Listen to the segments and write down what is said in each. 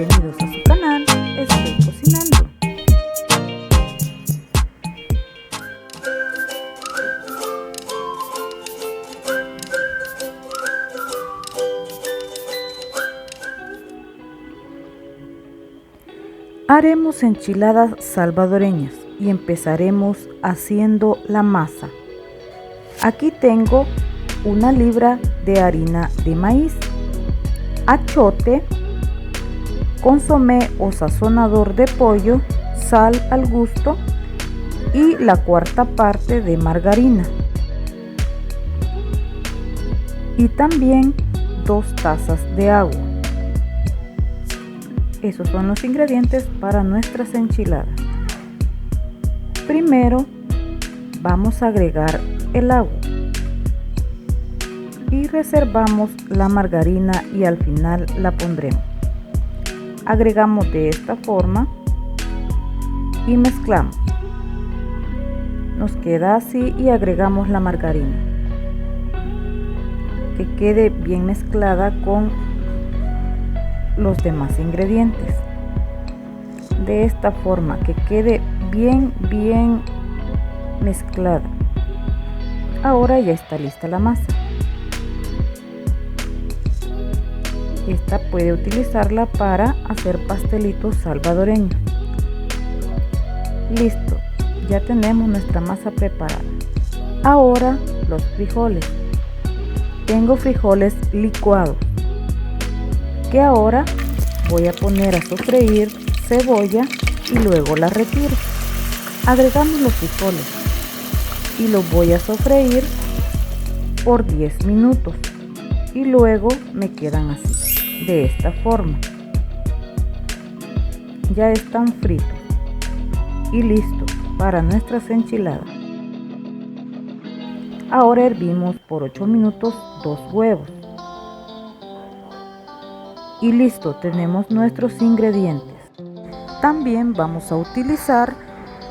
bienvenidos a su canal Estoy Cocinando. Haremos enchiladas salvadoreñas y empezaremos haciendo la masa. Aquí tengo 1 libra de harina de maíz, achiote, consomé o sazonador de pollo, sal al gusto y la 1/4 parte de margarina. Y también 2 tazas de agua. Esos son los ingredientes para nuestras enchiladas. Primero vamos a agregar el agua y reservamos la margarina y al final la pondremos. Agregamos de esta forma y mezclamos. Nos queda así y agregamos la margarina. Que quede bien mezclada con los demás ingredientes. De esta forma que quede bien mezclada. Ahora ya está lista la masa. Esta puede utilizarla para hacer pastelitos salvadoreños. Listo, ya tenemos nuestra masa preparada. Ahora los frijoles. Tengo frijoles licuados que ahora voy a poner a sofreír cebolla y luego la retiro. Agregamos los frijoles y los voy a sofreír por 10 minutos y luego me quedan así, de esta forma. Ya están fritos y listos para nuestras enchiladas. Ahora hervimos por 8 minutos 2 huevos. Y listo, tenemos nuestros ingredientes. También vamos a utilizar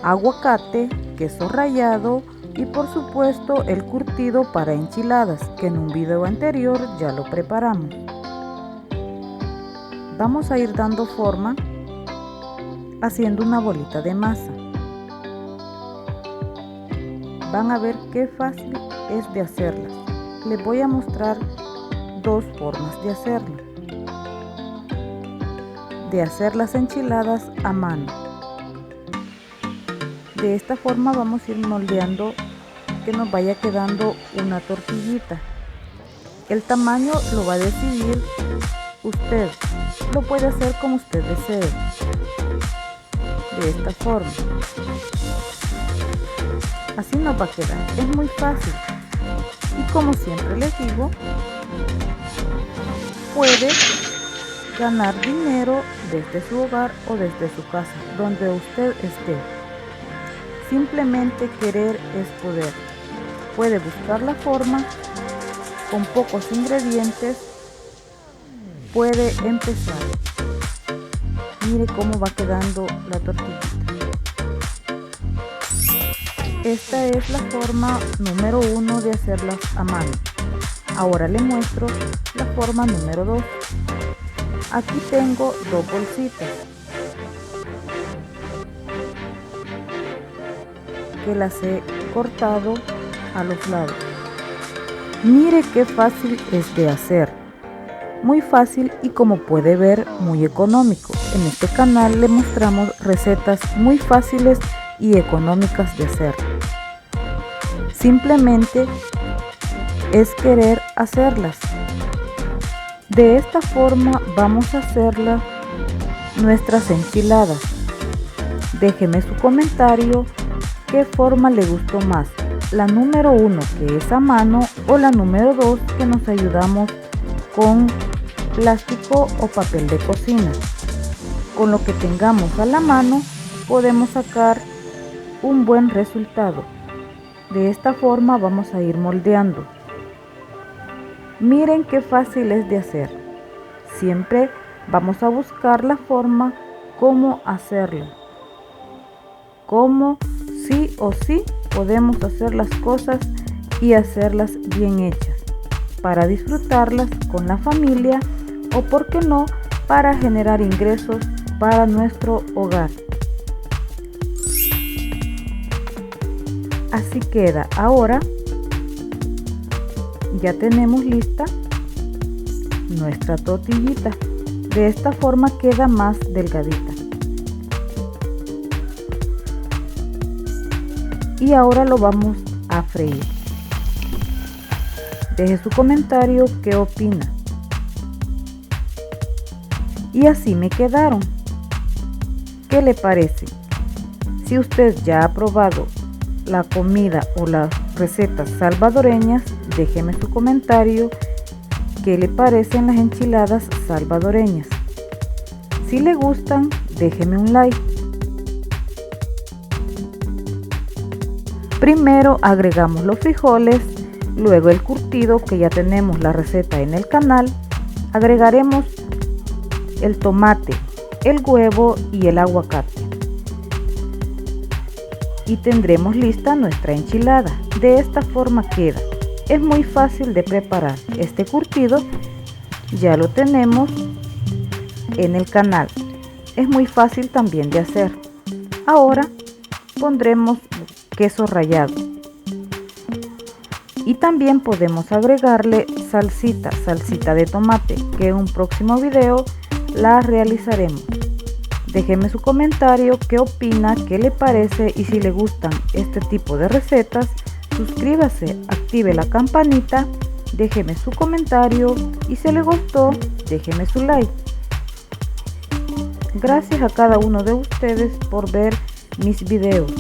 aguacate, queso rallado y por supuesto el curtido para enchiladas, que en un video anterior ya lo preparamos. Vamos a ir dando forma haciendo una bolita de masa. Van a ver qué fácil es de hacerlas. Les voy a mostrar 2 formas de hacerlo. De hacer las enchiladas a mano. De esta forma vamos a ir moldeando que nos vaya quedando una tortillita. El tamaño lo va a decidir usted. Lo puede hacer como usted desee. De esta forma. Así nos va a quedar. Es muy fácil. Y como siempre les digo, puede ganar dinero desde su hogar o desde su casa, donde usted esté. Simplemente querer es poder. Puede buscar la forma, con pocos ingredientes, puede empezar. Mire cómo va quedando la tortillita. Esta es la forma número 1 de hacerlas a mano. Ahora le muestro la forma número 2. Aquí tengo 2 bolsitas que las he cortado a los lados. Mire qué fácil es de hacer. Muy fácil y como puede ver muy económico. En este canal le mostramos recetas muy fáciles y económicas de hacer. Simplemente es querer hacerlas. De esta forma vamos a hacerlas nuestras enchiladas. Déjeme su comentario qué forma le gustó más, la número 1 que es a mano o la número 2 que nos ayudamos con plástico o papel de cocina. Con lo que tengamos a la mano podemos sacar un buen resultado. De esta forma vamos a ir moldeando. Miren qué fácil es de hacer. Siempre vamos a buscar la forma cómo hacerla. Cómo sí o sí podemos hacer las cosas y hacerlas bien hechas para disfrutarlas con la familia o, por qué no, para generar ingresos para nuestro hogar. Así queda. Ahora ya tenemos lista nuestra tortillita. De esta forma queda más delgadita. Y ahora lo vamos a freír. Deje su comentario, ¿qué opina? Y así me quedaron. ¿Qué le parece? Si usted ya ha probado la comida o las recetas salvadoreñas, déjeme su comentario, ¿qué le parecen las enchiladas salvadoreñas? Si le gustan, déjeme un like. Primero agregamos los frijoles, luego el curtido, que ya tenemos la receta en el canal. Agregaremos el tomate, el huevo y el aguacate. Y tendremos lista nuestra enchilada. De esta forma queda. Es muy fácil de preparar. Este curtido ya lo tenemos en el canal. Es muy fácil también de hacer. Ahora pondremos queso rallado. Y también podemos agregarle salsita de tomate, que en un próximo video la realizaremos. Déjeme su comentario, qué opina, qué le parece, y si le gustan este tipo de recetas, suscríbase, active la campanita, déjeme su comentario y si le gustó, déjeme su like. Gracias a cada uno de ustedes por ver mis videos.